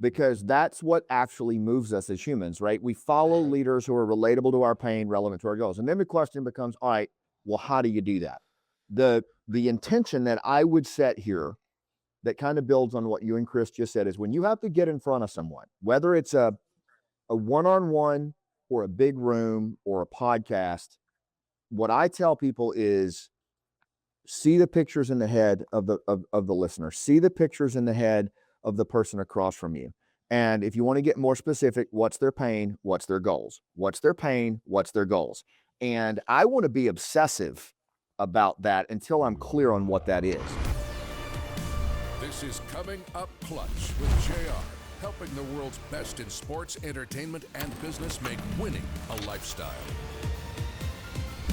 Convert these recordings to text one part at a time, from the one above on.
because that's what actually moves us as humans, right? We follow leaders who are relatable to our pain, relevant to our goals. And then the question becomes, all right, well, how do you do that? The intention that I would set here that kind of builds on what you and Chris just said is when you have to get in front of someone, whether it's a one-on-one or a big room or a podcast, what I tell people is see the pictures in the head of the listener, see the pictures in the head of the person across from you. And if you want to get more specific, what's their pain? What's their goals? What's their pain? What's their goals? And I want to be obsessive about that until I'm clear on what that is. This is Coming Up Clutch with JR, helping the world's best in sports, entertainment, and business make winning a lifestyle.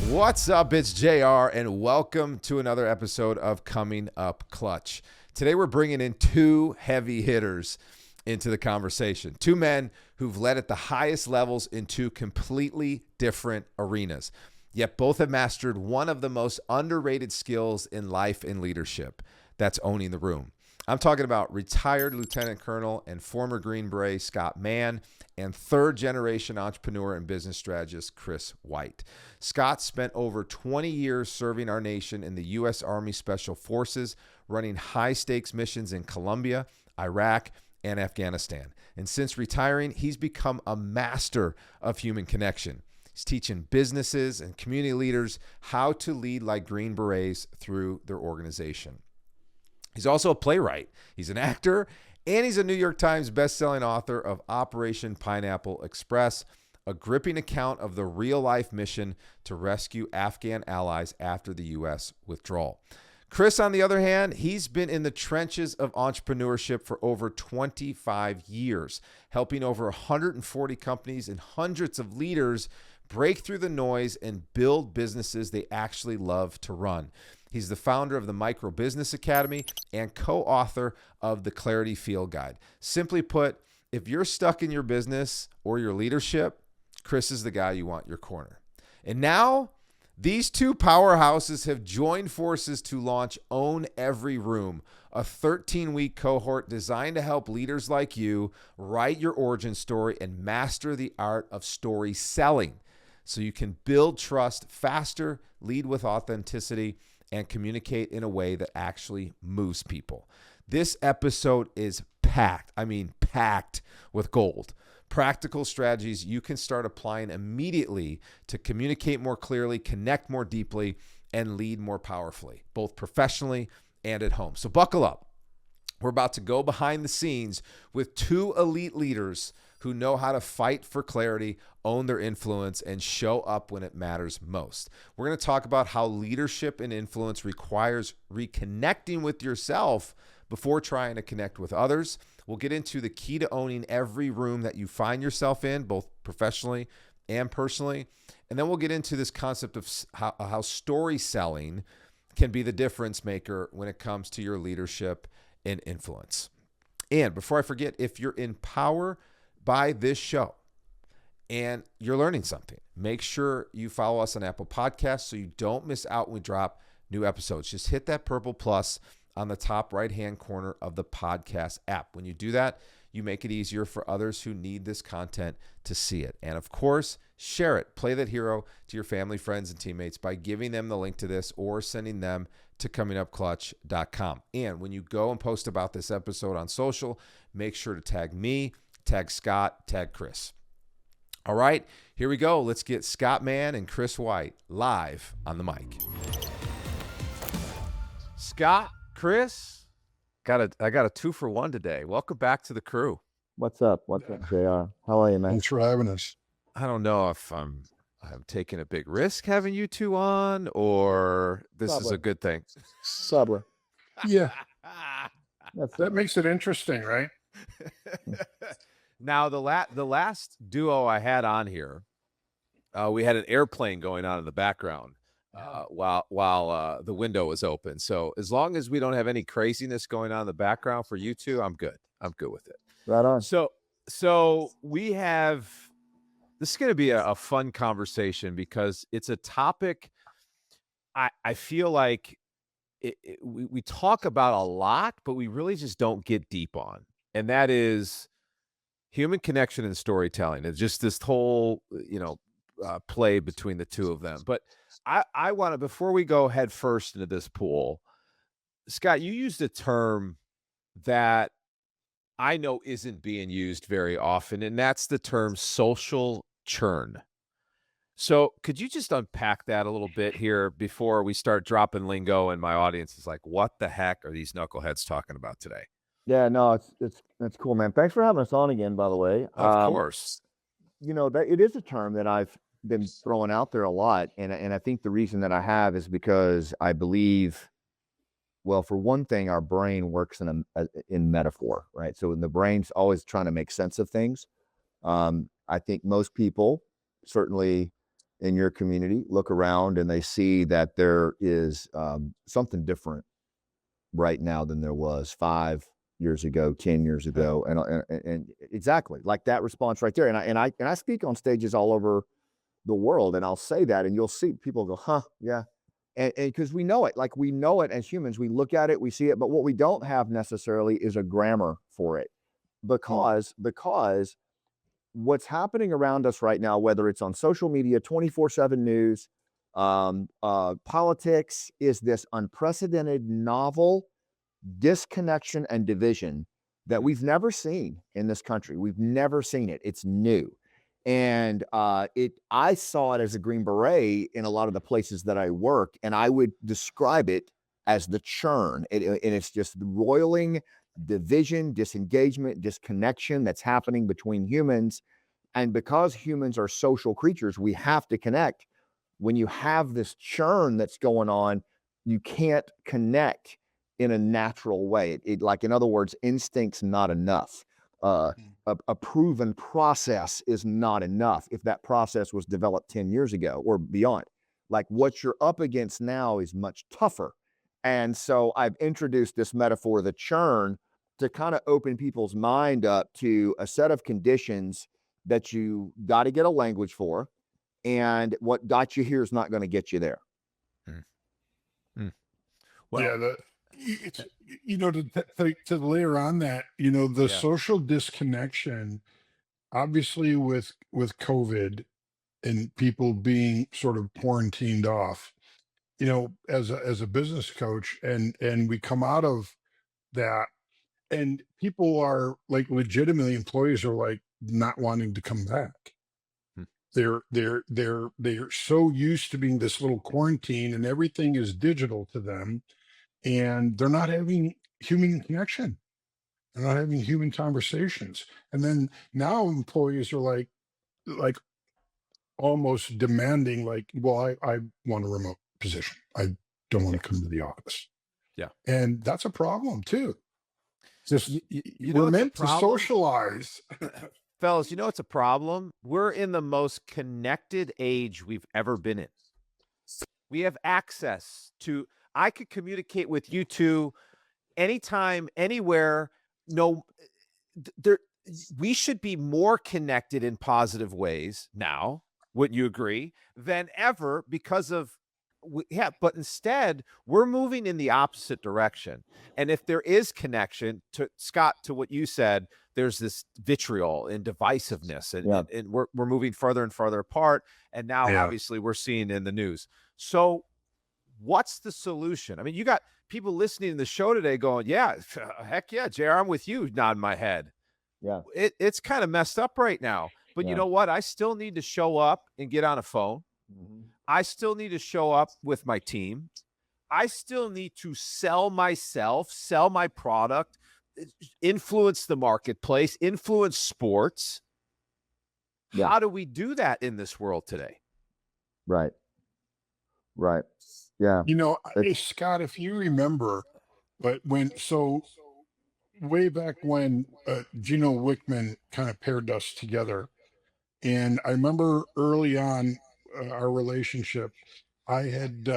What's up? It's JR, and welcome to another episode of Coming Up Clutch. Today, we're bringing in two heavy hitters into the conversation. Two men who've led at the highest levels in two completely different arenas, yet both have mastered one of the most underrated skills in life and leadership. That's owning the room. I'm talking about retired Lieutenant Colonel and former Green Beret Scott Mann and third-generation entrepreneur and business strategist Chris White. Scott spent over 20 years serving our nation in the U.S. Army Special Forces, running high-stakes missions in Colombia, Iraq, and Afghanistan. And since retiring, he's become a master of human connection. He's teaching businesses and community leaders how to lead like Green Berets through their organization. He's also a playwright. He's an actor, and he's a New York Times bestselling author of Operation Pineapple Express, a gripping account of the real-life mission to rescue Afghan allies after the U.S. withdrawal. Chris, on the other hand, he's been in the trenches of entrepreneurship for over 25 years, helping over 140 companies and hundreds of leaders break through the noise and build businesses they actually love to run. He's the founder of the Micro Business Academy and co-author of the Clarity Field Guide. Simply put, if you're stuck in your business or your leadership, Chris is the guy you want in your corner. And now, these two powerhouses have joined forces to launch Own Every Room, a 13-week cohort designed to help leaders like you write your origin story and master the art of story selling so you can build trust faster, lead with authenticity, and communicate in a way that actually moves people. This episode is packed with gold. Practical strategies you can start applying immediately to communicate more clearly, connect more deeply, and lead more powerfully, both professionally and at home. So buckle up. We're about to go behind the scenes with two elite leaders who know how to fight for clarity, own their influence, and show up when it matters most. We're going to talk about how leadership and influence requires reconnecting with yourself before trying to connect with others. We'll get into the key to owning every room that you find yourself in, both professionally and personally. And then we'll get into this concept of how story selling can be the difference maker when it comes to your leadership and influence. And before I forget, if you're in power by this show and you're learning something, make sure you follow us on Apple Podcasts so you don't miss out when we drop new episodes. Just hit that purple plus on the top right-hand corner of the podcast app. When you do that, you make it easier for others who need this content to see it. And of course, share it. Play that hero to your family, friends, and teammates by giving them the link to this or sending them to comingupclutch.com. And when you go and post about this episode on social, make sure to tag me, tag Scott, tag Chris. All right, here we go. Let's get Scott Mann and Chris White live on the mic. Scott, Chris, I got a 2-for-1 today. Welcome back to the crew. What's up? What's up, JR? How are you, man? Thanks for having us. I don't know if I'm taking a big risk having you two on, or this is a good thing. Subler. Yeah, That's that makes it interesting, right? Now, the last duo I had on here, we had an airplane going on in the background while the window was open. So as long as we don't have any craziness going on in the background for you two, I'm good. I'm good with it. right on. So we have, this is going to be a fun conversation because it's a topic I feel like we talk about a lot, but we really just don't get deep on. And that is human connection and storytelling. It's just this whole, play between the two of them. But I want to, before we go head first into this pool, Scott, you used a term that I know isn't being used very often, and that's the term social churn. So could you just unpack that a little bit here before we start dropping lingo and my audience is like, what the heck are these knuckleheads talking about today? Yeah, no, it's that's cool, man. Thanks for having us on again, by the way. Of course. That it is a term that I've been throwing out there a lot, and I think the reason that I have is because I believe, well, for one thing, our brain works in metaphor, right? So when the brain's always trying to make sense of things, I think most people, certainly in your community, look around and they see that there is something different right now than there was 5 years ago, 10 years ago, and exactly like that response right there. And I speak on stages all over the world, and I'll say that, and you'll see people go, "Huh, yeah," and because we know it, like we know it as humans, we look at it, we see it, but what we don't have necessarily is a grammar for it, because what's happening around us right now, whether it's on social media, 24/7 news, politics, is this unprecedented novel disconnection and division that we've never seen in this country. We've never seen it. It's new. And I saw it as a Green Beret in a lot of the places that I work, and I would describe it as the churn. And it's just roiling division, disengagement, disconnection that's happening between humans. And because humans are social creatures, we have to connect. When you have this churn that's going on, you can't connect in a natural way. Like, in other words, instinct's not enough. A proven process is not enough if that process was developed 10 years ago or beyond. Like, what you're up against now is much tougher. And so I've introduced this metaphor, the churn, to kind of open people's mind up to a set of conditions that you got to get a language for. And what got you here is not going to get you there. Mm. Mm. Well, Yeah, it's to layer on that, the Yeah. social disconnection, obviously with COVID and people being sort of quarantined off, as a business coach, and we come out of that, and people are like, legitimately, employees are like not wanting to come back. Hmm. They're so used to being this little quarantine, and everything is digital to them, and they're not having human connection. They're not having human conversations. And then now employees are like almost demanding, like, well, I want a remote position. I don't want to come to the office. Yeah. And that's a problem too. Just know we're what's a meant to problem? socialize. Fellas, it's a problem? We're in the most connected age we've ever been in. We have access to, I could communicate with you two anytime, anywhere. No, there, we should be more connected in positive ways now, wouldn't you agree, than ever because of, but instead we're moving in the opposite direction. And if there is connection, to Scott, to what you said, there's this vitriol and divisiveness, and, Yeah. and we're moving further and further apart. And now, Yeah. obviously, we're seeing in the news. So what's the solution? I mean, you got people listening to the show today going, yeah, heck yeah, JR, I'm with you, nodding my head. Yeah. It's kind of messed up right now. But you Yeah. know what? I still need to show up and get on a phone. Mhm. I still need to show up with my team. I still need to sell myself, sell my product, influence the marketplace, influence sports. Yeah. How do we do that in this world today? Right. Right. Yeah. Scott, if you remember, but way back when Gino Wickman kind of paired us together, and I remember early on our relationship, I had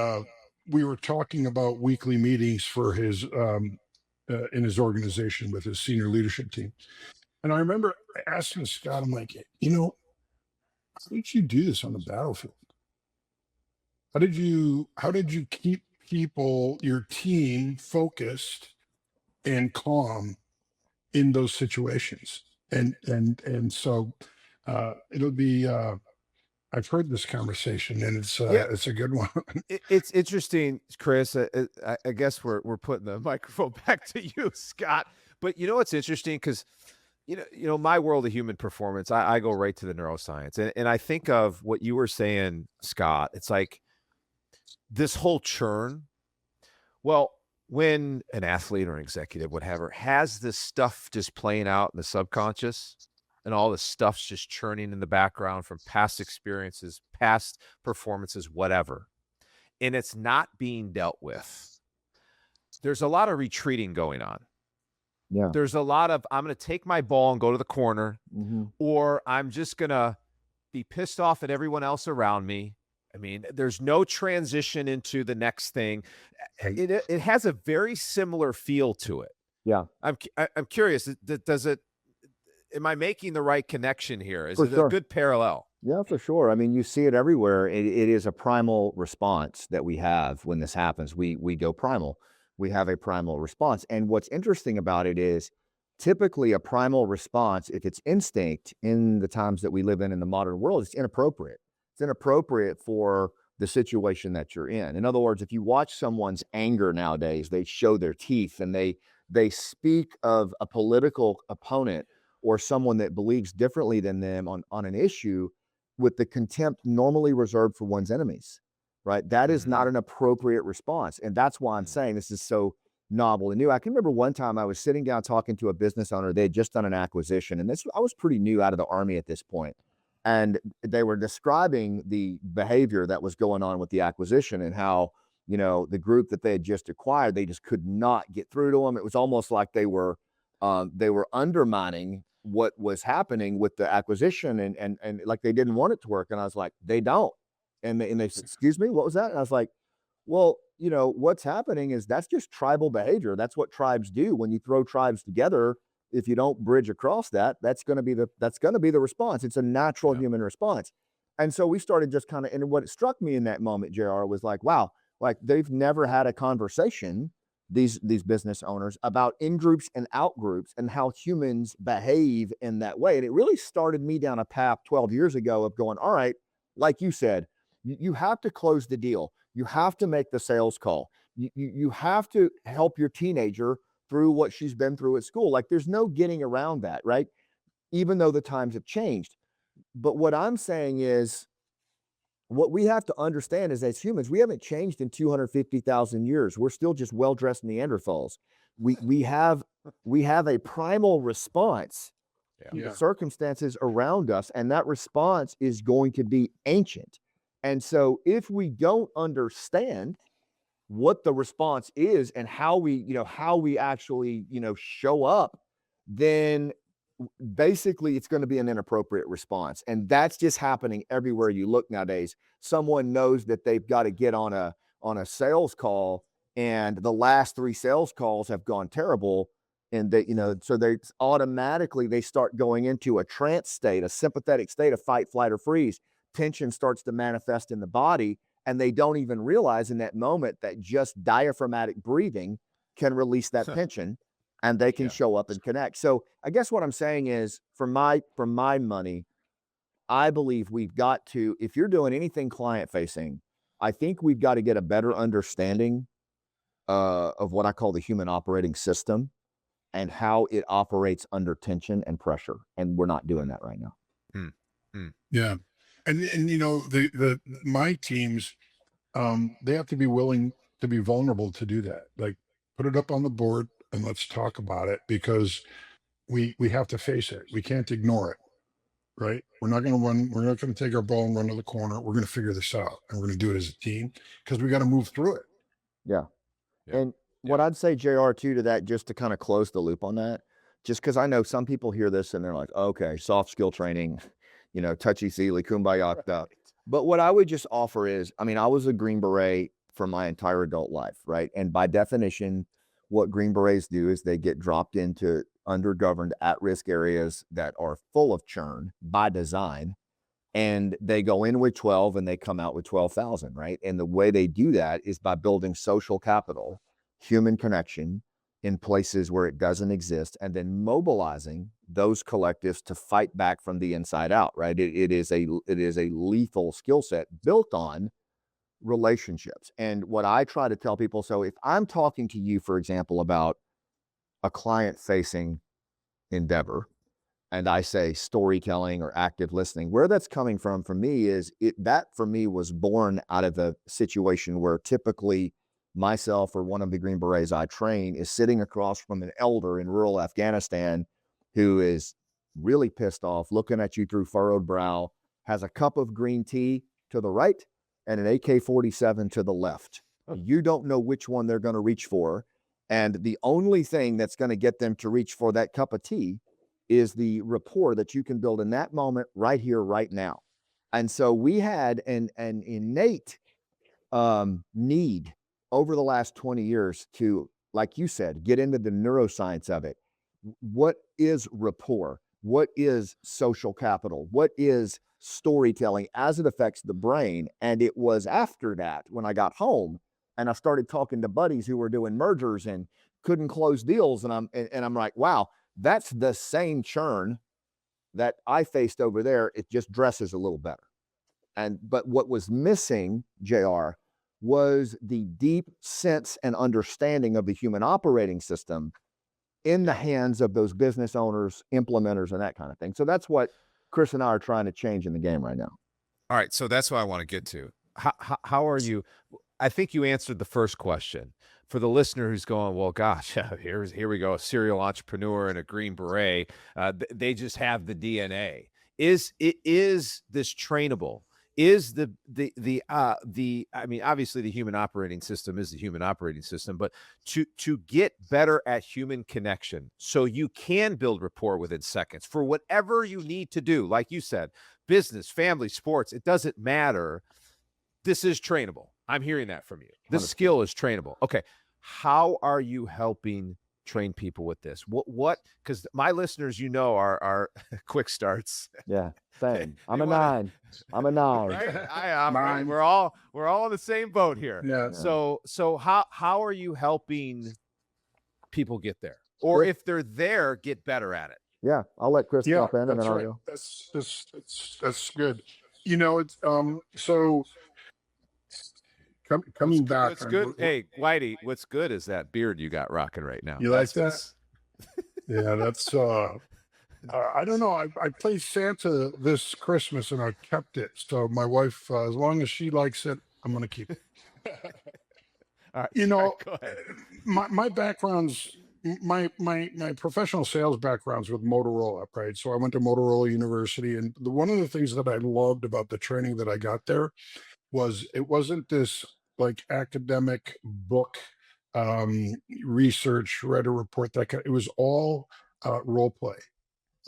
we were talking about weekly meetings for his in his organization with his senior leadership team, and I remember asking Scott, I'm like, how did you do this on the battlefield? How did you keep people, your team, focused and calm in those situations? And so it'll be. I've heard this conversation, and Yeah. it's a good one. It's interesting, Chris. I guess we're putting the microphone back to you, Scott. But you know what's interesting, because my world of human performance, I go right to the neuroscience, and I think of what you were saying, Scott. It's like this whole churn. Well, when an athlete or an executive, whatever, has this stuff just playing out in the subconscious, and all this stuff's just churning in the background from past experiences, past performances, whatever, and it's not being dealt with, there's a lot of retreating going on. Yeah. There's a lot of, I'm going to take my ball and go to the corner, Mm-hmm. or I'm just going to be pissed off at everyone else around me. I mean, there's no transition into the next thing. It has a very similar feel to it. Yeah. I'm curious, does it, am I making the right connection here? Is For it sure. a good parallel? Yeah, for sure. I mean, you see it everywhere. It is a primal response that we have when this happens. We go primal. We have a primal response. And what's interesting about it is typically a primal response, if it's instinct in the times that we live in the modern world, it's inappropriate. It's inappropriate for the situation that you're in. In other words, if you watch someone's anger nowadays, they show their teeth and they speak of a political opponent or someone that believes differently than them on an issue with the contempt normally reserved for one's enemies, right? That is not an appropriate response. And that's why I'm saying this is so novel and new. I can remember one time I was sitting down talking to a business owner. They had just done an acquisition, and I was pretty new out of the Army at this point. And they were describing the behavior that was going on with the acquisition and how, the group that they had just acquired, they just could not get through to them. It was almost like they were undermining what was happening with the acquisition and like they didn't want it to work. And I was like, they don't. And they said, excuse me, what was that? And I was like, well, what's happening is that's just tribal behavior. That's what tribes do. When you throw tribes together, if you don't bridge across that, that's going to be the response. It's a natural human response. And so we started just kind of, and what struck me in that moment, JR, was like, wow, like they've never had a conversation, these business owners, about in groups and out groups and how humans behave in that way. And it really started me down a path 12 years ago of going, all right, like you said, you have to close the deal. You have to make the sales call. You have to help your teenager through what she's been through at school. Like there's no getting around that, right? Even though the times have changed. But what I'm saying is, what we have to understand is as humans, we haven't changed in 250,000 years. We're still just well-dressed Neanderthals. We have a primal response to the circumstances around us, and that response is going to be ancient. And so if we don't understand what the response is and how we actually, show up, then basically it's going to be an inappropriate response. And that's just happening everywhere you look nowadays. Someone knows that they've got to get on a sales call, and the last 3 sales calls have gone terrible. And so they automatically, they start going into a trance state, a sympathetic state of fight, flight, or freeze. Tension starts to manifest in the body, and they don't even realize in that moment that just diaphragmatic breathing can release that tension, and they can show up and connect. So I guess what I'm saying is, for my money, I believe we've got to, if you're doing anything client facing, I think we've got to get a better understanding of what I call the human operating system and how it operates under tension and pressure. And we're not doing that right now. Yeah. And the my teams, they have to be willing to be vulnerable to do that. Like, put it up on the board and let's talk about it, because we have to face it. We can't ignore it. Right? We're not going to run. We're not going to take our ball and run to the corner. We're going to figure this out, and we're going to do it as a team, because we got to move through it. Yeah. And what I'd say, JR, too, to that, just to kind of close the loop on that, just because I know some people hear this and they're like, okay, soft skill training, touchy-feely, kumbaya stuff. But what I would just offer is, I mean, I was a Green Beret for my entire adult life, right? And by definition, what Green Berets do is they get dropped into undergoverned at-risk areas that are full of churn by design, and they go in with 12 and they come out with 12,000, right? And the way they do that is by building social capital, human connection, in places where it doesn't exist, and then mobilizing those collectives to fight back from the inside out, right? It is a lethal skill set built on relationships. And what I try to tell people, so if I'm talking to you, for example, about a client facing endeavor, and I say storytelling or active listening, where that's coming from for me is that for me was born out of a situation where typically myself or one of the Green Berets I train is sitting across from an elder in rural Afghanistan who is really pissed off, looking at you through furrowed brow, has a cup of green tea to the right and an AK-47 to the left. You don't know which one they're going to reach for. And the only thing that's going to get them to reach for that cup of tea is the rapport that you can build in that moment right here, right now. And so we had an innate need over the last 20 years to, like you said, get into the neuroscience of it. What is rapport? What is social capital? What is storytelling as it affects the brain? And it was after that when I got home and I started talking to buddies who were doing mergers and couldn't close deals. And I'm like, wow, that's the same churn that I faced over there. It just dresses a little better. But what was missing, JR, was the deep sense and understanding of the human operating system in the hands of those business owners, implementers, and that kind of thing. So that's what Chris and I are trying to change in the game right now. All right. So that's what I want to get to. How are you? I think you answered the first question. For the listener who's going, well, gosh, here we go, a serial entrepreneur and a Green Beret. They just have the DNA. Is this trainable? Is I mean, obviously the human operating system is the human operating system, but to get better at human connection so you can build rapport within seconds for whatever you need to do, like you said, business, family, sports, it doesn't matter. This is trainable. I'm hearing that from you. This 100%. skill is trainable. Okay. How are you helping train people with this? What, because my listeners, are quick starts. Yeah, same. I'm a wanna- 9. I'm a 9. Right? We're all in the same boat here. Yeah. So how are you helping people get there? Or if they're there, get better at it? Yeah, I'll let Chris Yeah, jump in and that's then I'll right. go. That's good. It's so coming back. What's good? Hey, Whitey, what's good is that beard you got rocking right now. You like that? Yeah, that's I don't know. I played Santa this Christmas and I kept it. So my wife, as long as she likes it, I'm gonna keep it. All right, go ahead. My background's my professional sales background's with Motorola, right? So I went to Motorola University, and one of the things that I loved about the training that I got there was it wasn't this like academic book research, read a report it was all role play,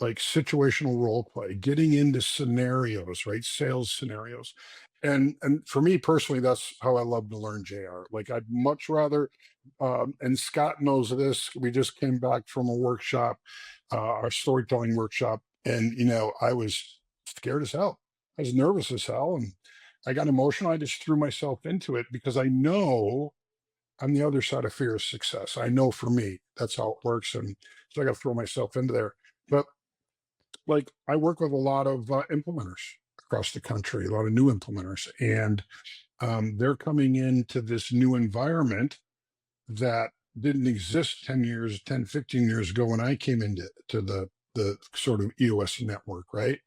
like situational role play, getting into scenarios, right? Sales scenarios. And for me personally, that's how I love to learn, JR. Like I'd much rather and Scott knows this. We just came back from a workshop, our storytelling workshop, and I was scared as hell. I was nervous as hell, and I got emotional. I just threw myself into it because I know on the other side of fear is success. I know for me, that's how it works. And so I got to throw myself into there. But like I work with a lot of implementers across the country, a lot of new implementers, and they're coming into this new environment that didn't exist 15 years ago when I came into the sort of EOS network, right?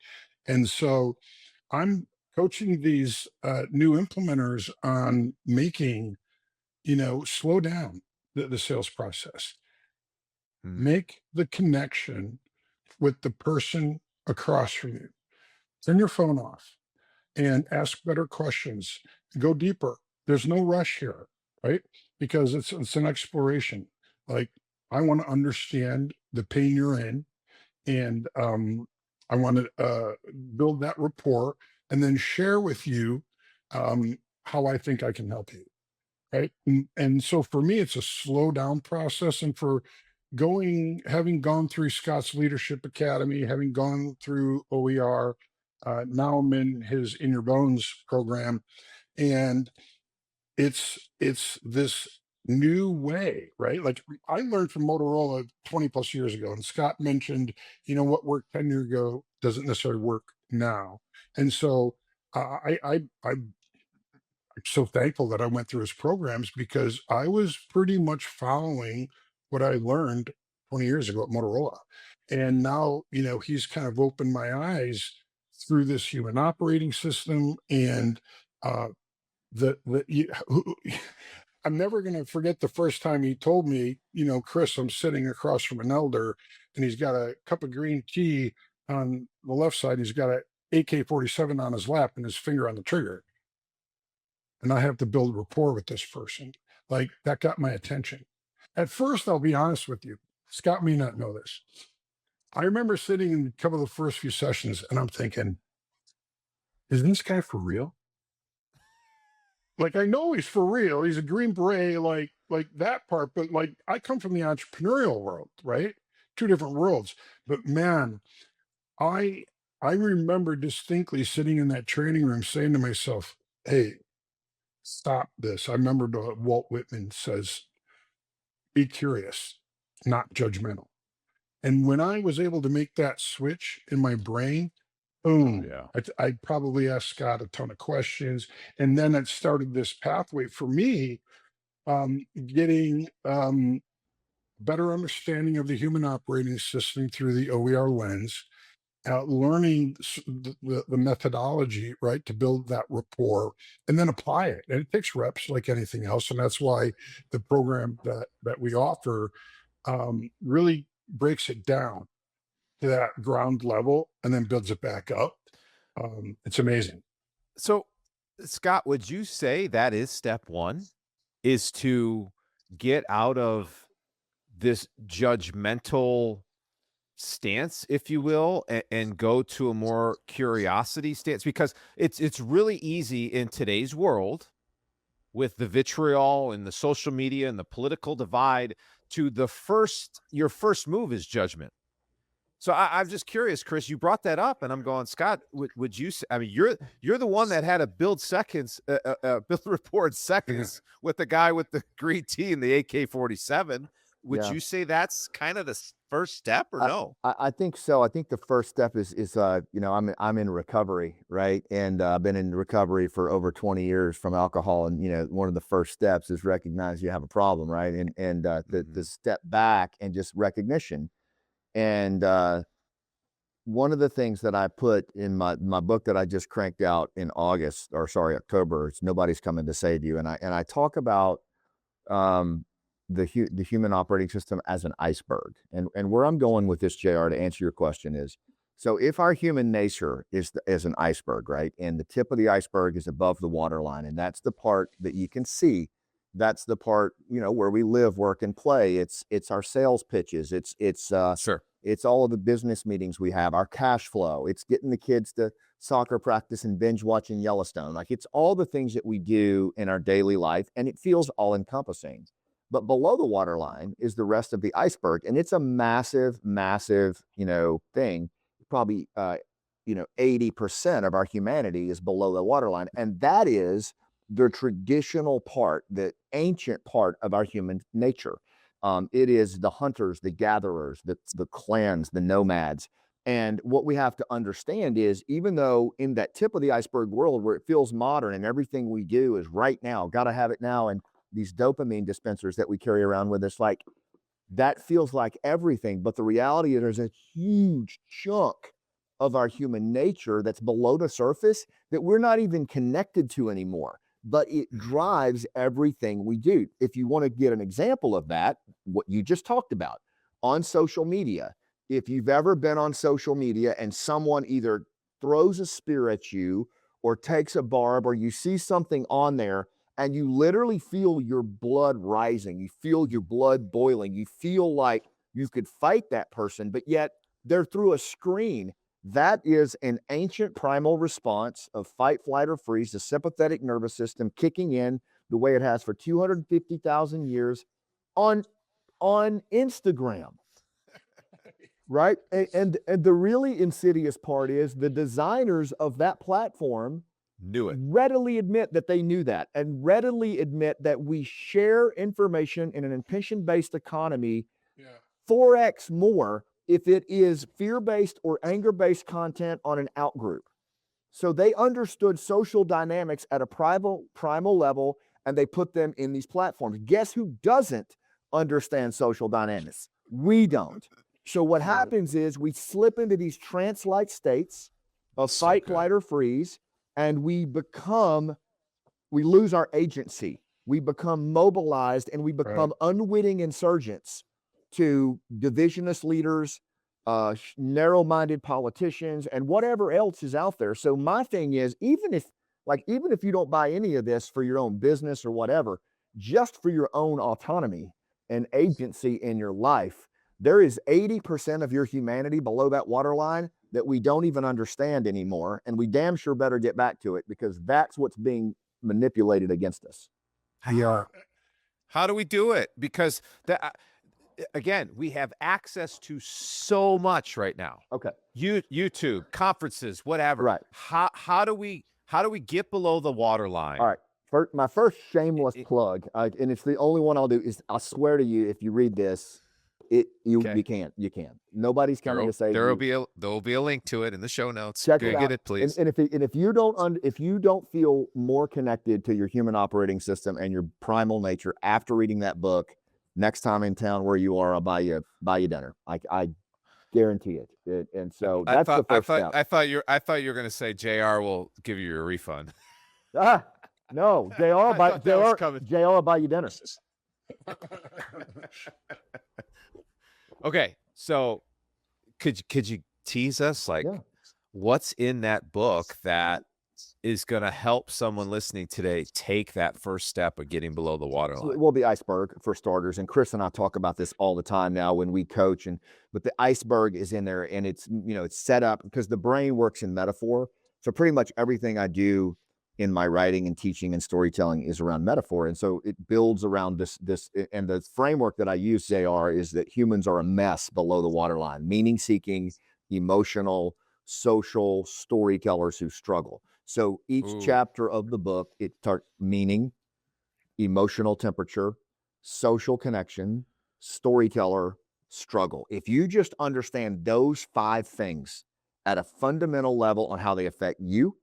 And so I'm coaching these new implementers on making, slow down the sales process, make the connection with the person across from you. Turn your phone off and ask better questions. Go deeper. There's no rush here, right? Because it's an exploration. Like I want to understand the pain you're in, and I want to build that rapport, and then share with you how I think I can help you, right? And so for me, it's a slow down process, and for having gone through Scott's Leadership Academy, having gone through OER, now I'm in his In Your Bones program, and it's this new way, right? Like I learned from Motorola 20 plus years ago, and Scott mentioned, what worked 10 years ago doesn't necessarily work now. And so I'm so thankful that I went through his programs because I was pretty much following what I learned 20 years ago at Motorola. And now, he's kind of opened my eyes through this human operating system and uh, the I'm never going to forget the first time he told me, Chris, I'm sitting across from an elder and he's got a cup of green tea on the left side. He's got a AK-47 on his lap and his finger on the trigger. And I have to build rapport with this person. Like that got my attention. At first, I'll be honest with you, Scott may not know this. I remember sitting in a couple of the first few sessions and I'm thinking, is this guy for real? Like I know he's for real. He's a Green Beret, like that part. But like I come from the entrepreneurial world, right? Two different worlds. But man, I I remember distinctly sitting in that training room saying to myself, "Hey, stop this." I remember Walt Whitman says, "Be curious, not judgmental." And when I was able to make that switch in my brain, boom, Yeah. I probably asked Scott a ton of questions, and then it started this pathway for me getting better understanding of the human operating system through the OER lens, learning the methodology, right, to build that rapport and then apply it. And it takes reps like anything else. And that's why the program that we offer really breaks it down to that ground level and then builds it back up. It's amazing. So, Scott, would you say that is step one, is to get out of this judgmental stance, if you will, and go to a more curiosity stance? Because it's really easy in today's world with the vitriol and the social media and the political divide to your first move is judgment. So I'm just curious, Chris. You brought that up, and I'm going, Scott. Would you? I mean, you're the one that had to build seconds, build rapport in seconds with the guy with the green tea and the AK-47. Would Yeah. you say that's kind of the first step, or no? I think so. I think the first step is I'm in recovery, right? And I've been in recovery for over 20 years from alcohol. And one of the first steps is recognize you have a problem, right? And the step back and just recognition. And one of the things that I put in my book that I just cranked out in October, it's Nobody's Coming to Save You, and I talk about um, the human operating system as an iceberg. And where I'm going with this, JR, to answer your question is, so if our human nature is an iceberg, right, and the tip of the iceberg is above the waterline, and that's the part that you can see, that's the part where we live, work, and play. It's our sales pitches. Sure. It's all of the business meetings we have, our cash flow. It's getting the kids to soccer practice and binge watching Yellowstone. Like it's all the things that we do in our daily life, and it feels all encompassing. But below the waterline is the rest of the iceberg, and it's a massive, massive, thing. Probably, 80% of our humanity is below the waterline, and that is the traditional part, the ancient part of our human nature. It is the hunters, the gatherers, the clans, the nomads. And what we have to understand is, even though in that tip of the iceberg world where it feels modern and everything we do is right now, got to have it now, and these dopamine dispensers that we carry around with us, like that feels like everything. But the reality is there's a huge chunk of our human nature that's below the surface that we're not even connected to anymore, but it drives everything we do. If you want to get an example of that, what you just talked about on social media, if you've ever been on social media and someone either throws a spear at you or takes a barb, or you see something on there and you literally feel your blood rising, you feel your blood boiling, you feel like you could fight that person, but yet they're through a screen. That is an ancient primal response of fight, flight, or freeze, the sympathetic nervous system kicking in the way it has for 250,000 years on Instagram, right? And the really insidious part is the designers of that platform Knew it. readily admit that they knew that, and readily admit that we share information in an intention-based economy Yeah. 4x more if it is fear-based or anger-based content on an outgroup. So they understood social dynamics at a primal level, and they put them in these platforms. Guess who doesn't understand social dynamics? We don't. So what happens is we slip into these trance-like states of So fight, good. flight, or freeze, and we lose our agency. We become mobilized, and we become unwitting insurgents to divisionist leaders, narrow-minded politicians, and whatever else is out there. So my thing is, even if you don't buy any of this for your own business or whatever, just for your own autonomy and agency in your life, there is 80% of your humanity below that waterline that we don't even understand anymore, and we damn sure better get back to it, because that's what's being manipulated against us. Yeah. How do we do it? Because again, we have access to so much right now. Okay. YouTube, conferences, whatever. Right. How do we get below the waterline? All right. My first shameless plug, and it's the only one I'll do, is I swear to you, if you read this, you can. Nobody's coming to say there will be a link to it in the show notes. Check Go it out. get it, please. And if you don't feel more connected to your human operating system and your primal nature after reading that book, next time in town where you are, I'll buy you dinner. I guarantee it. And so that's the first step. I thought you were going to say JR will give you your refund. No, JR will buy you dinner. Okay, so could you tease us, what's in that book that is going to help someone listening today take that first step of getting below the waterline? Well, the iceberg, for starters, and Chris and I talk about this all the time now when we coach, but the iceberg is in there, and it's set up because the brain works in metaphor. So pretty much everything I do in my writing and teaching and storytelling is around metaphor. And so it builds around this, and the framework that I use, JR, is that humans are a mess below the waterline, meaning-seeking, emotional, social storytellers who struggle. So each chapter of the book, it starts meaning, emotional temperature, social connection, storyteller, struggle. If you just understand those 5 things at a fundamental level on how they affect you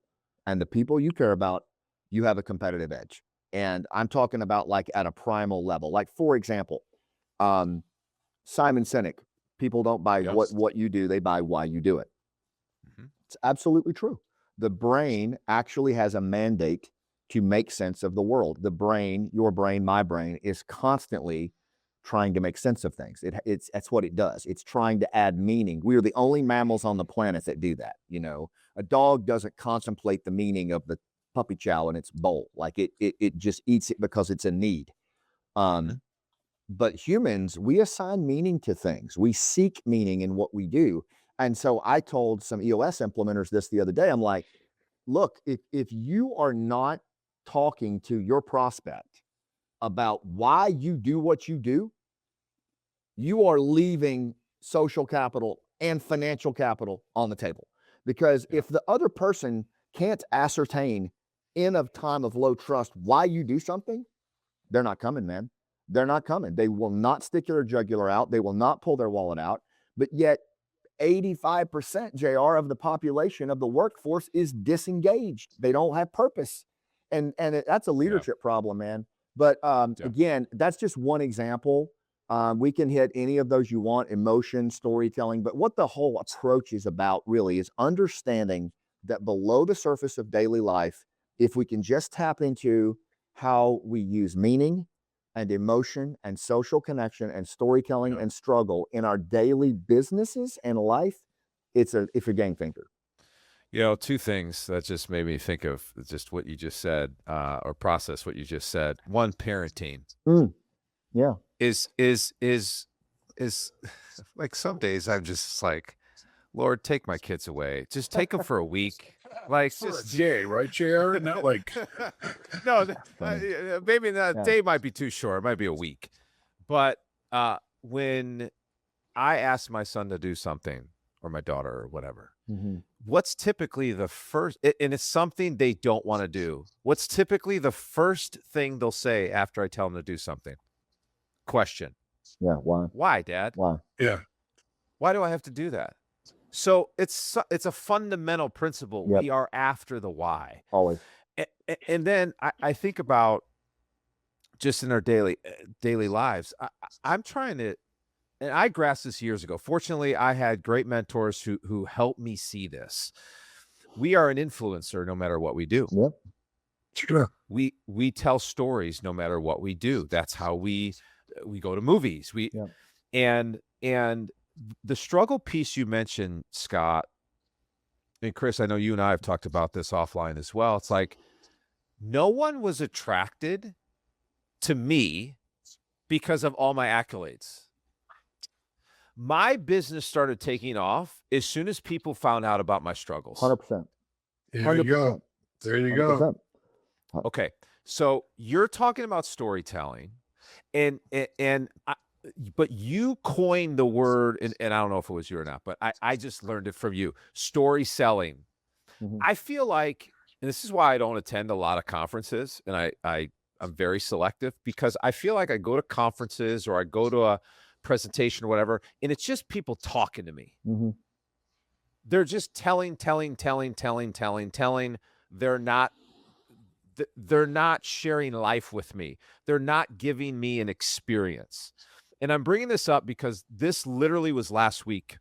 and the people you care about, you have a competitive edge. And I'm talking about at a primal level. For example, Simon Sinek, people don't buy what you do, they buy why you do it. Mm-hmm. It's absolutely true. The brain actually has a mandate to make sense of the world. The brain, your brain, my brain, is constantly trying to make sense of things. That's what it does. It's trying to add meaning. We are the only mammals on the planet that do that. A dog doesn't contemplate the meaning of the puppy chow in its bowl. It just eats it because it's a need. But humans, we assign meaning to things. We seek meaning in what we do. And so I told some EOS implementers this the other day. I'm like, look, if you are not talking to your prospect about why you do what you do, you are leaving social capital and financial capital on the table. Because if the other person can't ascertain in a time of low trust why you do something, they're not coming, man. They're not coming. They will not stick their jugular out. They will not pull their wallet out. But yet 85%, JR, of the population of the workforce is disengaged. They don't have purpose. And that's a leadership problem, man. But again, that's just one example. We can hit any of those you want, emotion, storytelling. But what the whole approach is about really is understanding that below the surface of daily life, if we can just tap into how we use meaning and emotion and social connection and storytelling and struggle in our daily businesses and life, it's a game changer. 2 things that just made me think of just what you just said, or process what you just said. One, parenting. Yeah. Is like some days I'm just like, Lord, take my kids away. Just take them for a week. Just a day, right, JR? Not like no, maybe that day might be too short. It might be a week. But when I ask my son to do something, or my daughter, or whatever, what's typically the first, and it's something they don't want to do. What's typically the first thing they'll say after I tell them to do something? Question. Yeah. Why? Why, Dad? Why? Yeah. Why do I have to do that? So it's a fundamental principle. Yep. We are after the why. Always. And then I think about just in our daily lives. I'm trying to, and I grasped this years ago. Fortunately, I had great mentors who helped me see this. We are an influencer no matter what we do. Yep. Sure. We tell stories no matter what we do. That's how we go to movies. Yep. And the struggle piece you mentioned, Scott, and Chris, I know you and I have talked about this offline as well. It's like no one was attracted to me because of all my accolades. My business started taking off as soon as people found out about my struggles. 100%. There you go. There you go. 100%. Okay. So you're talking about storytelling but you coined the word, and I don't know if it was you or not, but I just learned it from you, story selling. I feel like, and this is why I don't attend a lot of conferences, and I'm very selective, because I feel like I go to conferences or I go to a presentation or whatever, and it's just people talking to me. They're just telling. They're not sharing life with me. They're not giving me an experience. And I'm bringing this up because this literally was last week.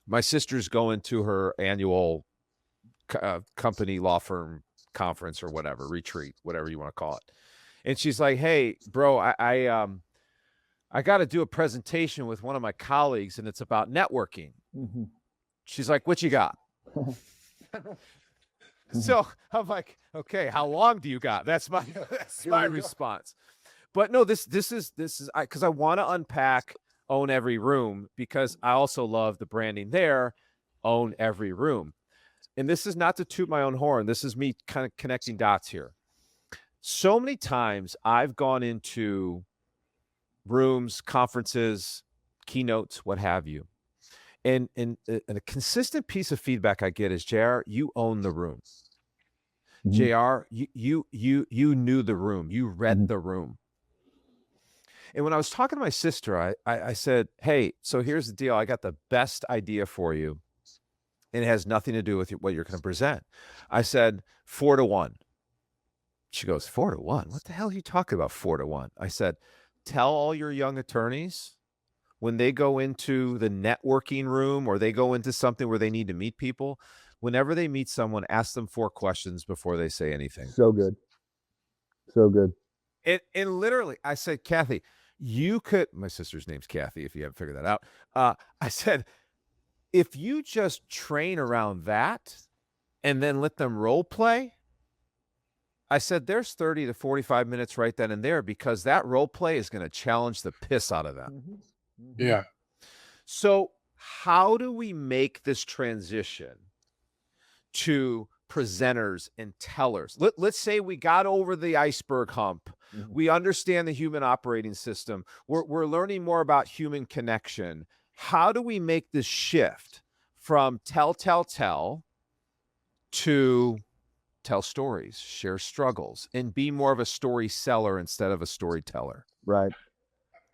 My sister's going to her annual company law firm conference or whatever, retreat, whatever you want to call it. And she's like, "Hey, bro, I got to do a presentation with one of my colleagues, and it's about networking." She's like, "What you got?" So I'm like, "Okay, how long do you got?" That's my response. But no, this is because I want to unpack Own Every Room, because I also love the branding there, Own Every Room. And this is not to toot my own horn. This is me kind of connecting dots here. So many times I've gone into rooms, conferences, keynotes, what have you. And a consistent piece of feedback I get is, JR, you own the room. JR, you knew the room. You read the room. And when I was talking to my sister, I said, "Hey, so here's the deal. I got the best idea for you, and it has nothing to do with what you're going to present." I said, 4-1. She goes, 4-1? What the hell are you talking about, 4-1? I said, tell all your young attorneys when they go into the networking room or they go into something where they need to meet people, whenever they meet someone, ask them 4 questions before they say anything. So good. So good. And literally, I said, Kathy, you could, my sister's name's Kathy, if you haven't figured that out. I said, if you just train around that and then let them role play, I said, there's 30 to 45 minutes right then and there, because that role play is going to challenge the piss out of them. Yeah. So how do we make this transition to presenters and tellers? Let's say we got over the iceberg hump. We understand the human operating system. We're learning more about human connection. How do we make this shift from tell to tell stories, share struggles, and be more of a story seller instead of a storyteller? Right.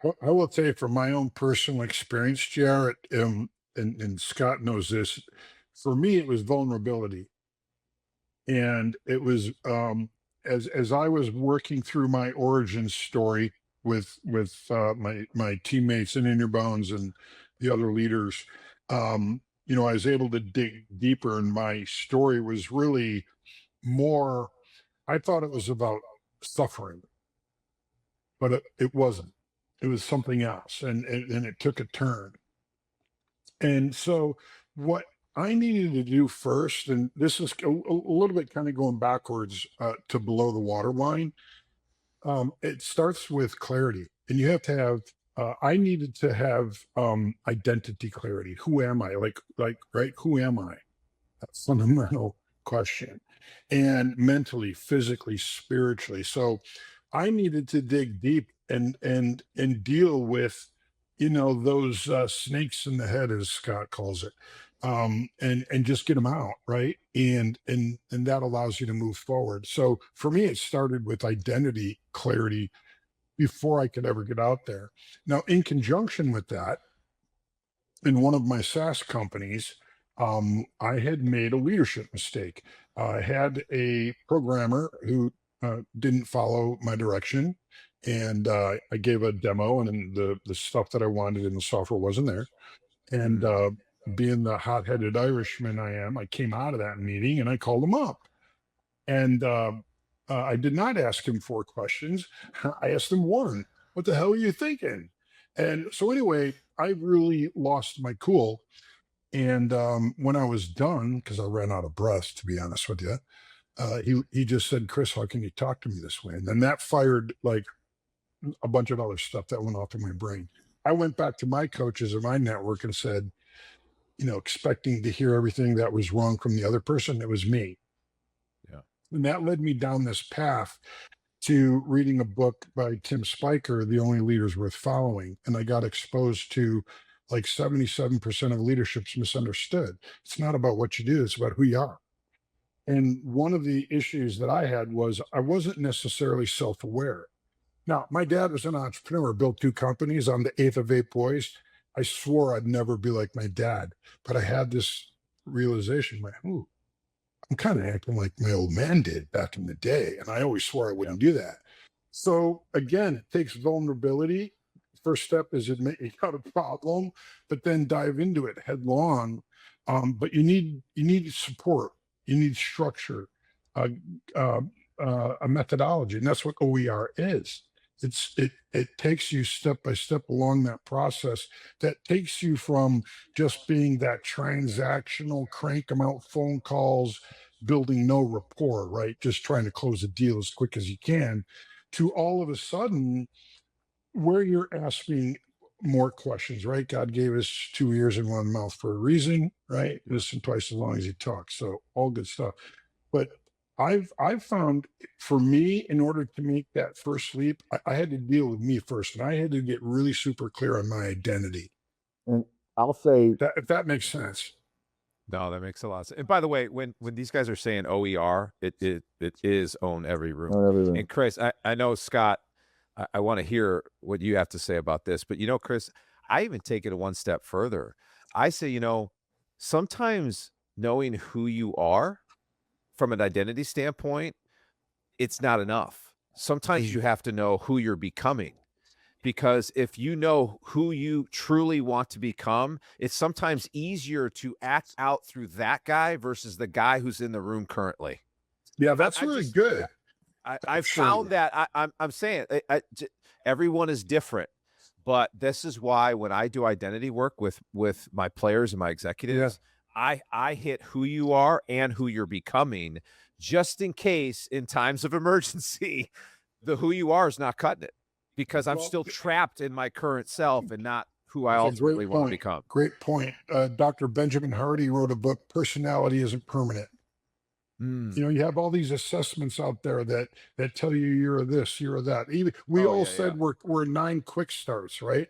Well, I will tell you from my own personal experience, Jarrett, and Scott knows this. For me, it was vulnerability, and it was as I was working through my origin story with my teammates in Inner Bones and the other leaders. I was able to dig deeper, and my story was really more. I thought it was about suffering, but it wasn't. It was something else, and it took a turn. And so, what I needed to do first, and this is a little bit kind of going backwards to below the waterline. It starts with clarity, and you have to have. I needed to have identity clarity. Who am I? Like, right? Who am I? That's a fundamental question. And mentally, physically, spiritually. So I needed to dig deep and deal with, those snakes in the head, as Scott calls it. and just get them out, right? And that allows you to move forward. So for me, it started with identity clarity before I could ever get out there. Now, in conjunction with that, in one of my SaaS companies, I had made a leadership mistake. I had a programmer who didn't follow my direction, and I gave a demo, and then the stuff that I wanted in the software wasn't there. And being the hot-headed Irishman I am, I came out of that meeting and I called him up, and I did not ask him 4 questions. I asked him one. What the hell are you thinking? And so anyway, I really lost my cool. And when I was done, because I ran out of breath, to be honest with you, he just said, "Chris, how can you talk to me this way?" And then that fired like a bunch of other stuff that went off in my brain. I went back to my coaches in my network and said, expecting to hear everything that was wrong from the other person, it was me. Yeah. And that led me down this path to reading a book by Tim Spiker, The Only Leaders Worth Following. And I got exposed to like 77% of leadership's misunderstood. It's not about what you do, it's about who you are. And one of the issues that I had was I wasn't necessarily self aware. Now, my dad was an entrepreneur, built 2 companies. I'm the eighth of 8 boys. I swore I'd never be like my dad, but I had this realization, like, ooh, I'm kind of acting like my old man did back in the day. And I always swore I wouldn't do that. So again, it takes vulnerability. First step is admit you got a problem, but then dive into it headlong. But you need support, you need structure, uh, uh, a methodology, and that's what OER is. It takes you step by step along that process that takes you from just being that transactional crank amount phone calls, building no rapport, right? Just trying to close a deal as quick as you can, to all of a sudden where you're asking more questions, right? God gave us 2 ears and 1 mouth for a reason, right? Listen twice as long as you talk. So all good stuff. But I've found, for me, in order to make that first leap, I had to deal with me first, and I had to get really super clear on my identity. And I'll say, If that makes sense. No, that makes a lot of sense. And by the way, when these guys are saying OER, it is own every room. on everything. And Chris, I know Scott, I want to hear what you have to say about this. But Chris, I even take it 1 step further. I say, sometimes knowing who you are from an identity standpoint, it's not enough. Sometimes you have to know who you're becoming. Because if you know who you truly want to become, it's sometimes easier to act out through that guy versus the guy who's in the room currently. Yeah, that's I really just- good. I've found that I'm saying everyone is different, but this is why when I do identity work with my players and my executives, I hit who you are and who you're becoming, just in case in times of emergency, the who you are is not cutting it. Because I'm still trapped in my current self and not who I ultimately want to become. Great point. Dr. Benjamin Hardy wrote a book, Personality Isn't Permanent. You have all these assessments out there that tell you you're this, you're that. Even we all said we're 9 quick starts, right?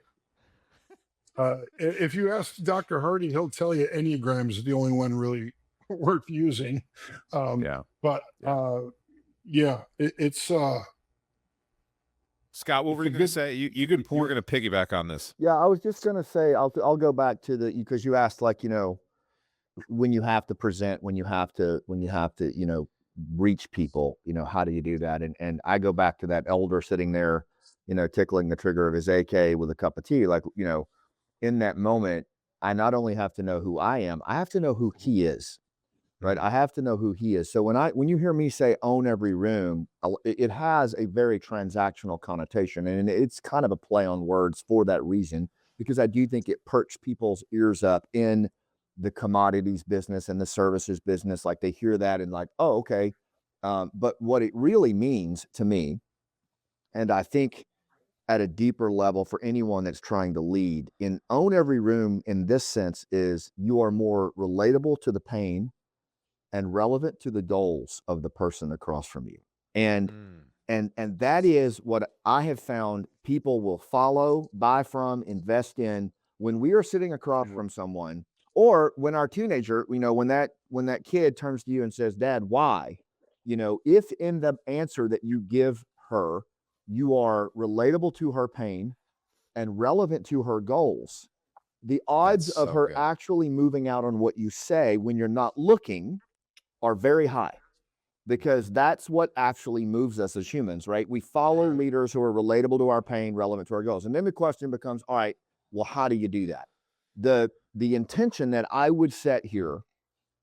If you ask Dr. Hardy, he'll tell you Enneagram is the only one really worth using. But it's Scott, what were you going to say? You were going to piggyback on this. Yeah, I was just going to say, I'll go back to because you asked, like, when you have to present, when you have to, reach people, how do you do that? And I go back to that elder sitting there, tickling the trigger of his AK with a cup of tea. Like, in that moment, I not only have to know who I am, I have to know who he is, right? I have to know who he is. So when you hear me say own every room, it has a very transactional connotation, and it's kind of a play on words for that reason, because I do think it perks people's ears up in the commodities business and the services business. Like, they hear that and like, oh, okay. But what it really means to me, and I think at a deeper level for anyone that's trying to lead, in own every room in this sense, is you are more relatable to the pain and relevant to the goals of the person across from you. And that is what I have found people will follow, buy from, invest in. When we are sitting across from someone, Or when our teenager, when that kid turns to you and says, Dad, why? If in the answer that you give her, you are relatable to her pain and relevant to her goals, the That's odds of so her good. actually moving out on what you say when you're not looking are very high, because that's what actually moves us as humans, right? We follow leaders who are relatable to our pain, relevant to our goals. And then the question becomes, all right, well, how do you do that? The intention that I would set here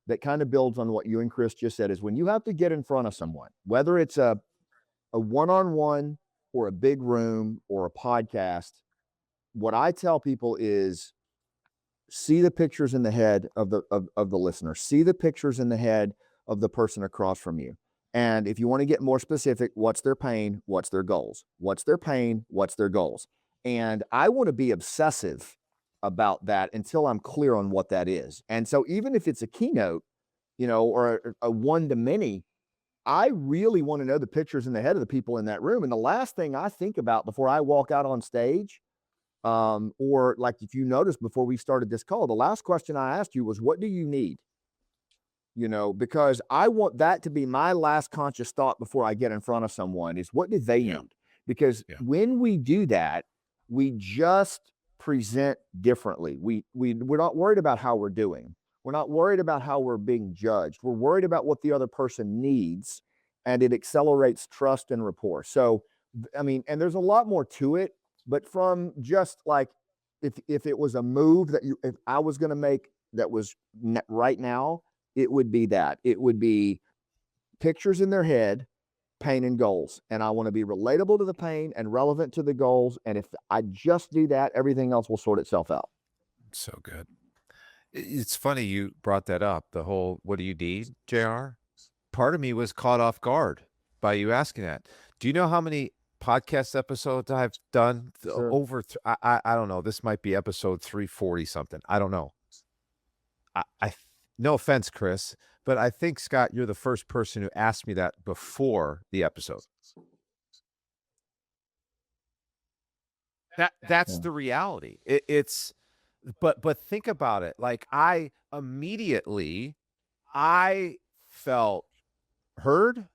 that kind of builds on what you and Chris just said is, when you have to get in front of someone, whether it's a one-on-one or a big room or a podcast, what I tell people is, see the pictures in the head of the listener, see the pictures in the head of the person across from you. And if you want to get more specific, what's their pain, what's their goals? What's their pain, what's their goals? And I want to be obsessive about that until I'm clear on what that is. And so even if it's a keynote, or a one to many, I really want to know the pictures in the head of the people in that room. And the last thing I think about before I walk out on stage, or like, if you noticed before we started this call, the last question I asked you was, what do you need? Because I want that to be my last conscious thought before I get in front of someone, is, what do they need? Because when we do that, we just present differently. We're not worried about how we're doing. We're not worried about how we're being judged. We're worried about what the other person needs, and it accelerates trust and rapport. So, I mean, and there's a lot more to it, but from just like, if it was a move that if I was going to make that was right now, it would be that. It would be pictures in their head, pain and goals. And I want to be relatable to the pain and relevant to the goals. And if I just do that, everything else will sort itself out. So good. It's funny you brought that up, the whole, what do you need, JR? Part of me was caught off guard by you asking that. Do you know how many podcast episodes I've done? Sure. Over, I don't know. This might be episode 340 something. I don't know. I no offense, Chris, but I think, Scott, you're the first person who asked me that before the episode. That's the reality. But think about it. Like, I felt heard.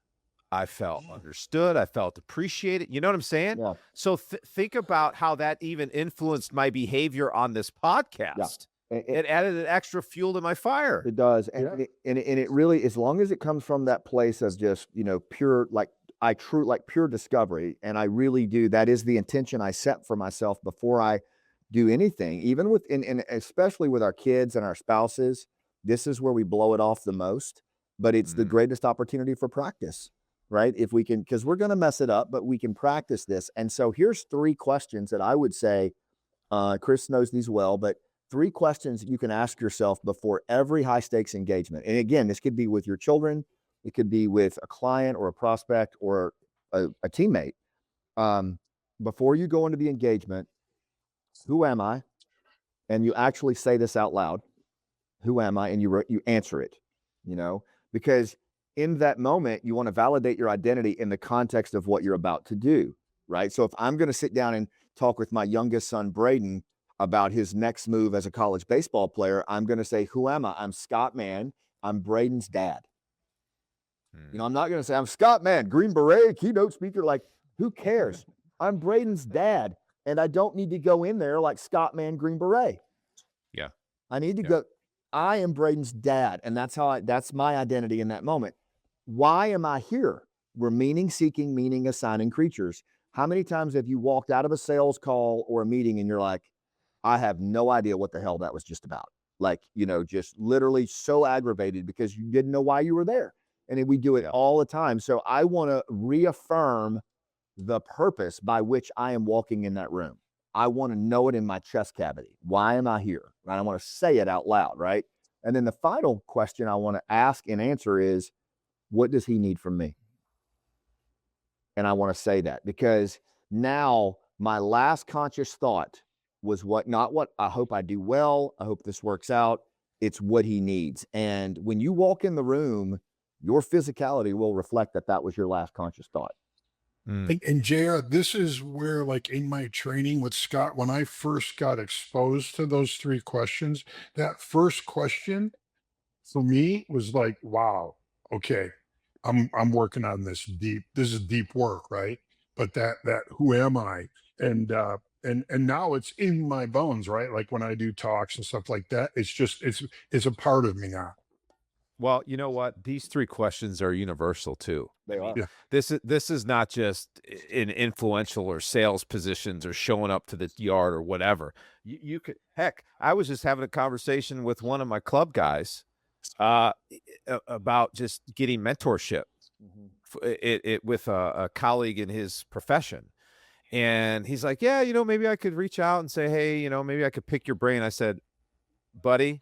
I felt understood. I felt appreciated. You know what I'm saying? Yeah. So think about how that even influenced my behavior on this podcast. Yeah. It added an extra fuel to my fire. It does. And it really, as long as it comes from that place of just, pure, like pure discovery. And I really do. That is the intention I set for myself before I do anything, even with, and especially with our kids and our spouses. This is where we blow it off the most, but it's the greatest opportunity for practice, right? If we can, because we're going to mess it up, but we can practice this. And so here's 3 questions that I would say, Chris knows these well, but 3 questions you can ask yourself before every high stakes engagement. And again, this could be with your children. It could be with a client or a prospect or a teammate. Before you go into the engagement, who am I? And you actually say this out loud. Who am I? And you answer it, because in that moment, you want to validate your identity in the context of what you're about to do, right? So if I'm going to sit down and talk with my youngest son, Braden, about his next move as a college baseball player, I'm going to say, who am I? I'm Scott Mann. I'm Braden's dad. I'm not going to say, I'm Scott Mann, Green Beret, keynote speaker. Like, who cares? I'm Braden's dad. And I don't need to go in there like Scott Mann, Green Beret. Yeah. I need to go, I am Braden's dad. And that's my identity in that moment. Why am I here? We're meaning-seeking, meaning-assigning creatures. How many times have you walked out of a sales call or a meeting and you're like, I have no idea what the hell that was just about? Like, just literally so aggravated because you didn't know why you were there. And we do it all the time. So I want to reaffirm the purpose by which I am walking in that room. I want to know it in my chest cavity. Why am I here? Right? I want to say it out loud, right? And then the final question I want to ask and answer is, what does he need from me? And I want to say that, because now my last conscious thought was not what I hope I do well. I hope this works out. It's what he needs. And when you walk in the room, your physicality will reflect that was your last conscious thought. And JR, this is where, like in my training with Scott, when I first got exposed to those three questions, that first question for me was like, wow, okay, I'm working on this deep. This is deep work, right? But that who am I? And now it's in my bones, right? Like when I do talks and stuff like that, it's just it's a part of me now. Well, you know what? These three questions are universal too. They are. Yeah. This is not just in influential or sales positions or showing up to the yard or whatever. You could, heck, I was just having a conversation with one of my club guys about just getting mentorship with a colleague in his profession. And he's like, yeah, maybe I could reach out and say, hey, maybe I could pick your brain. I said, buddy,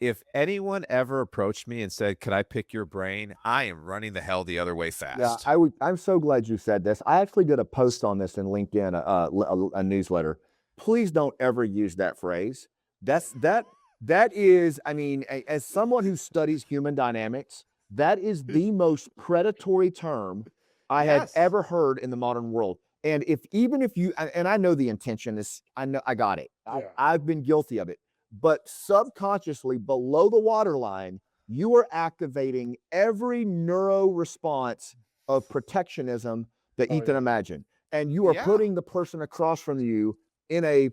if anyone ever approached me and said, could I pick your brain? I am running the hell the other way fast. Yeah, I'm so glad you said this. I actually did a post on this in LinkedIn, a newsletter. Please don't ever use that phrase. That is, I mean, as someone who studies human dynamics, that is the most predatory term I have Yes. ever heard in the modern world. And even if you, and I know the intention is, I know I got it. Yeah. I've been guilty of it. But subconsciously, below the waterline, you are activating every neuro response of protectionism that you can imagine. And you are putting the person across from you in a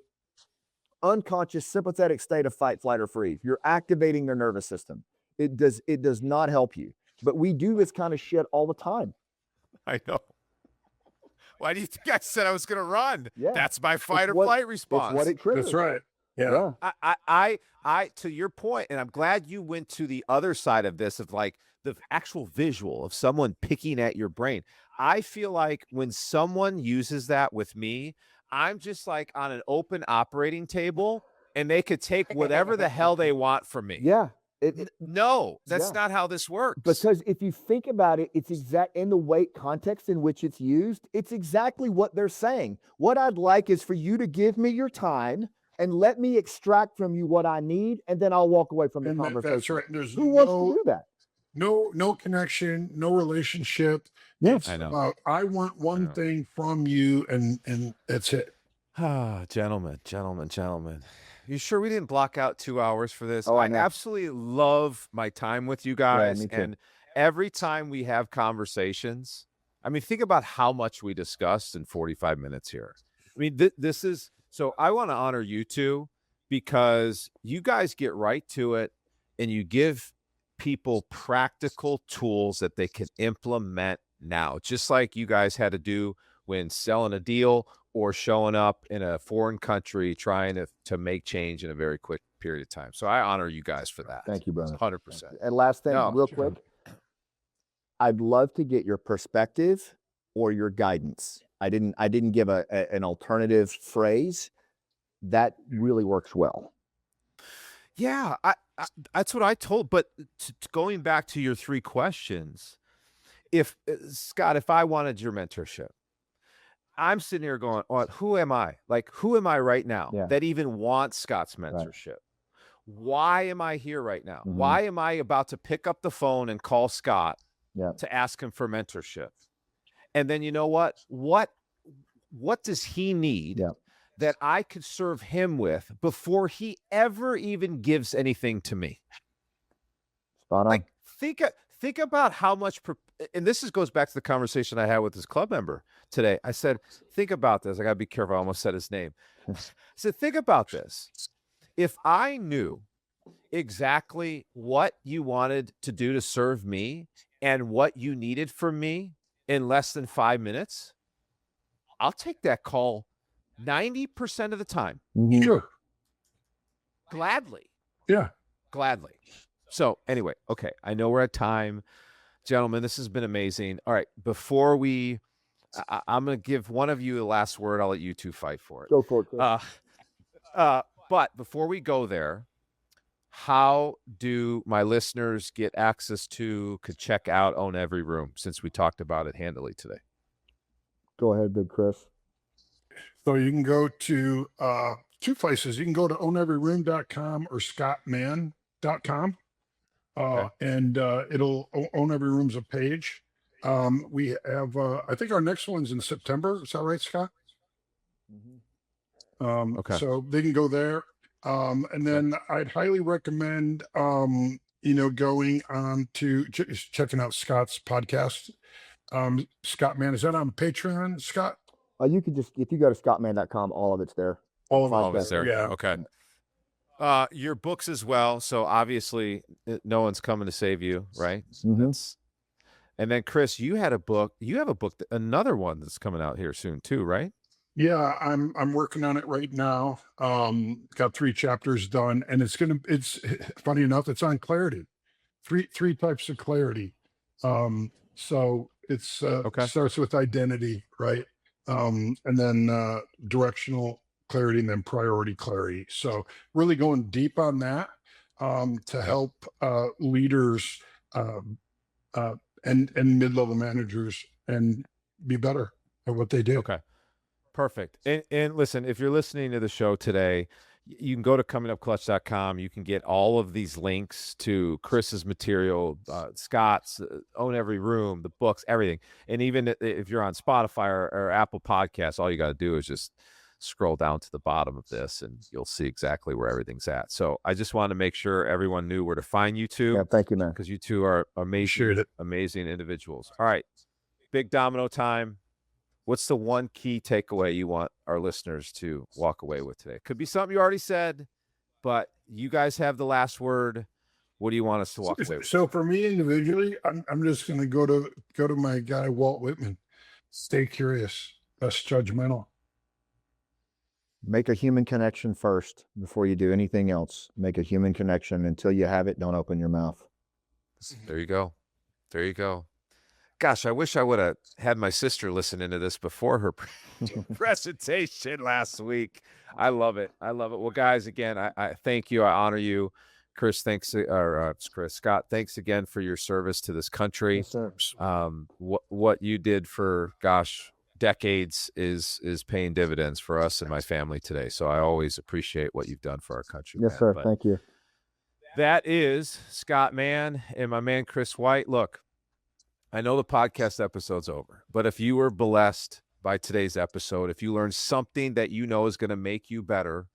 unconscious sympathetic state of fight, flight, or freeze. You're activating their nervous system. It does not help you. But we do this kind of shit all the time. I know. Why do you think I said I was going to run? Yeah. That's my fight or what- flight response. It's what it triggers. That's right. Yeah. I, to your point, and I'm glad you went to the other side of this, of like the actual visual of someone picking at your brain. I feel like when someone uses that with me, I'm just like on an open operating table and they could take whatever the hell they want from me. Yeah. No, that's Yeah. not how this works. Because if you think about it, it's in the weight context in which it's used, it's exactly what they're saying. What I'd like is for you to give me your time and let me extract from you what I need, and then I'll walk away from the And conversation. that's right. There's Who wants to do that? no connection, no relationship. Yes. It's I know. about, I want one thing from you, and that's it. Ah, gentlemen. You sure we didn't block out 2 hours for this? Oh, I know. absolutely love my time with you guys. me too. And every time we have conversations, I mean, think about how much we discussed in 45 minutes here. I mean, this is, so I want to honor you two because you guys get right to it and you give people practical tools that they can implement now, just like you guys had to do when selling a deal or showing up in a foreign country trying to make change in a very quick period of time. So I honor you guys for that. Thank you, brother. 100%. And last thing, No, real sure. quick, I'd love to get your perspective or your guidance. I didn't give an alternative phrase. That really works well. Yeah, I that's what I told. But going back to your three questions, if Scott, if I wanted your mentorship, I'm sitting here going, oh, who am I? Like, who am I right now Yeah. that even wants Scott's mentorship? Why am I here right now? Mhm. Why am I about to pick up the phone and call Scott Yeah. to ask him for mentorship? And then you know what? What does he need Yeah. that I could serve him with before he ever even gives anything to me? Spot on. Like, think about how much, and this goes back to the conversation I had with this club member today. I said, think about this. I got to be careful. I almost said his name. I said, think about this. If I knew exactly what you wanted to do to serve me and what you needed from me in less than 5 minutes, I'll take that call 90% of the time. Mhm. Sure. Gladly. Yeah. Gladly. So anyway, okay. I know we're at time. Gentlemen, this has been amazing. All right. Before we, I'm going to give one of you the last word. I'll let you two fight for it. Go for it, Chris. But before we go there, how do my listeners get access to, could check out Own Every Room, since we talked about it handily today? Go ahead, Big Chris. So you can go to two places. You can go to owneveryroom.com or scottmann.com. Okay. And it'll Own Every Room's a page. We have, I think our next one's in September. Is that right, Scott? Okay. So they can go there. And then I'd highly recommend, going on to checking out Scott's podcast. Scott Mann, is that on Patreon, Scott? You could just, if you go to scottman.com, all of it's there. All of All it. of it's there. Yeah. Okay. Your books as well. So obviously, no one's coming to save you, right? And then Chris, you had a book. You have a book, another one that's coming out here soon too, right? Yeah, I'm working on it right now. Got 3 chapters done, and it's funny enough, it's on clarity. Three types of clarity. So it's Okay. starts with identity, right? And then directional clarity, and then priority clarity. So really going deep on that to help leaders and mid-level managers and be better at what they do. Okay. Perfect. And listen, if you're listening to the show today, you can go to comingupclutch.com. You can get all of these links to Chris's material, Scott's, Own Every Room, the books, everything. And even if you're on Spotify or Apple Podcasts, all you got to do is just scroll down to the bottom of this and you'll see exactly where everything's at. So I just wanted to make sure everyone knew where to find you two. Yeah, thank you, man. Because you two are Appreciate it. amazing individuals. All right. Big domino time. What's the one key takeaway you want our listeners to walk away with today? Could be something you already said, but you guys have the last word. What do you want us to walk away with? So for me individually, I'm just going to go to my guy Walt Whitman. Stay curious, less judgmental. Make a human connection first before you do anything else. Make a human connection. Until you have it, don't open your mouth. There you go. There you go. Gosh, I wish I would have had my sister listen into this before her presentation last week. I love it. I love it. Well, guys, again, I thank you. I honor you. Chris, thanks. It's Chris. Scott, thanks again for your service to this country. Yes, sir. What you did for, gosh, decades is paying dividends for us and my family today. So I always appreciate what you've done for our country. Yes, man. sir. But Thank you. that is Scott Mann and my man, Chris White. Look, I know the podcast episode's over, but if you were blessed by today's episode, if you learned something that you know is going to make you better,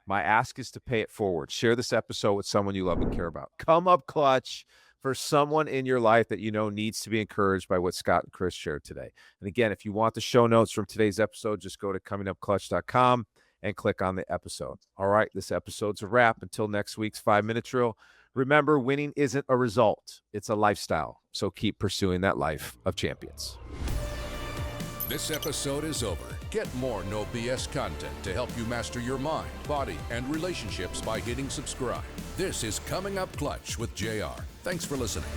my ask is to pay it forward. Share this episode with someone you love and care about. Come up clutch for someone in your life that you know needs to be encouraged by what Scott and Chris shared today. And again, if you want the show notes from today's episode, just go to comingupclutch.com and click on the episode. All right, this episode's a wrap. Until next week's 5-minute drill. Remember, winning isn't a result, it's a lifestyle. So keep pursuing that life of champions. This episode is over. Get more no BS content to help you master your mind, body, and relationships by hitting subscribe. This is Coming Up Clutch with JR. Thanks for listening.